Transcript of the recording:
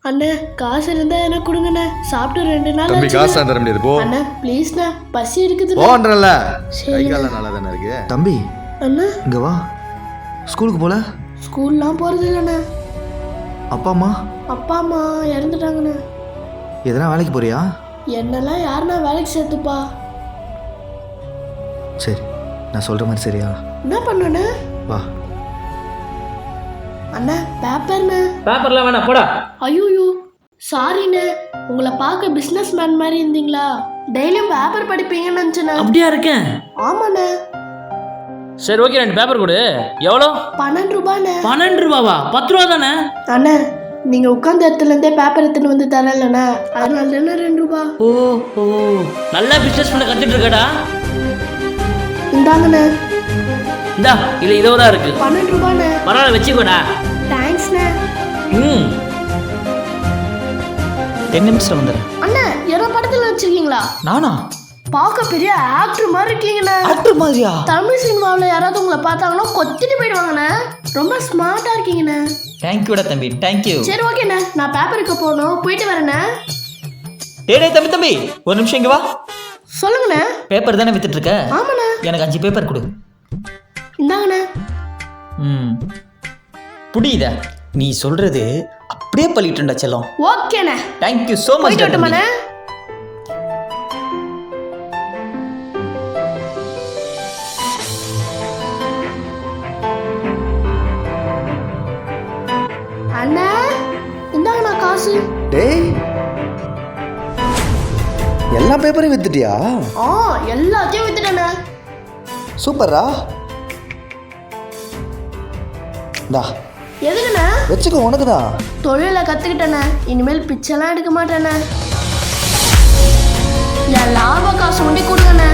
அண்ணே காசு இருந்தா எனக்கு கொடுங்கண்ணே. சாப்பிட்டு 2 நாள் தம்பி காசு தர முடியாது போ. அண்ணே ப்ளீஸ்ண்ணா, பசி இருக்குது. போன்றல சரி கை கால நல்லா தானே இருக்கு. தம்பி அண்ணா இங்க வா. ஸ்கூலுக்கு போல? ஸ்கூல்லாம் போறது இல்லைண்ணே. அப்பா அம்மா அப்பா அம்மா இறந்துட்டாங்கண்ணே. எதனா வேலைக்கு போறியா? என்னெல்லாம் யாருண்ணா வேலைக்கு சேர்த்துப்பா? சரி நான் சொல்ற மாதிரி சரியா? என்ன பண்ணுண்ணே? வா. அண்ணா பேப்பர்ண்ணே. பேப்பர்லாம் வேணாம் போடா. ஐயோ சாரிண்ணே, உங்களை பார்க்க பிஸ்னஸ் மேன் மாதிரி இருந்தீங்களா? டெய்லியும் பேப்பர் படிப்பீங்கன்னு நினச்சேண்ணே. அப்படியா இருக்கேன்? ஆமாண்ணே. சரி ஓகே, 2 பேப்பர் கொடு. எவ்வளோ? 12 ரூபாண்ணே. 12 ரூபாவா? 10 ரூபா தானே? அண்ணா நீங்க உட்காந்த இடத்துலேருந்தே பேப்பர் எடுத்துன்னு வந்து தரலண்ணே, அதனால தானே 2 ரூபா. ஓ ஓ, நல்லா பிஸ்னஸ் பண்ண கற்றுட்டு இருக்கடா. இந்தாங்கண்ணே. இந்தா இல்லை 20 தான் இருக்கு. 12 ரூபாண்ணே. பரவாயில்ல வச்சுக்கோடா. தேங்க்ஸ்ண்ணே. ம் 10 நிமிஷம் வந்துடுறேன். அண்ணா ஏதோ படத்தில் வச்சிருக்கீங்களா? நானா? பார்க்க பெரிய ஆக்டர் மாதிரி இருக்கீங்கண்ணே. ஆக்டர் மாதிரியா? தமிழ் சினிமாவில் யாராவது உங்களை பார்த்தாங்கன்னா கொத்திட்டு போயிடுவாங்கண்ணே. ரொம்ப ஸ்மார்ட்டாக இருக்கீங்கண்ணே. தேங்க்யூடா தம்பி, தேங்க்யூ. சரி ஓகேண்ணே, நான் பேப்பருக்கு போகணும், போயிட்டு வரேண்ணே. டேய் தம்பி தம்பி, ஒரு நிமிஷம் இங்க வா. சொல்லுங்கண்ணே. பேப்பர் தானே வித்துட்டு இருக்க? ஆமாண்ணே. எனக்கு 5 பேப்பர் கொடு. இந்தாங்கண்ணே. ம் புரியுதா? நீ சொல்றது அப்படியே பள்ளிட்டுண்டா செல்லம். ஓகேண்ணே. Thank you so much. போயிட்டு வரட்டுமாண்ணே? அண்ணா இந்தாங்கண்ணா காசு. டேய் எல்லா பேப்பரையும் வித்துட்டியா? ஆ எல்லாத்தையும் வித்துட்டேண்ணே. சூப்பர்ரா. டா எதுக்குண்ணே? வச்சுக்கோ, உனக்கு தான். தொழிலை கற்றுக்கிட்டேண்ணே, இனிமேல் பிச்சைலாம் எடுக்க மாட்டேண்ணே. என் லாப காசு ஒண்டி கொடுங்கண்ணே.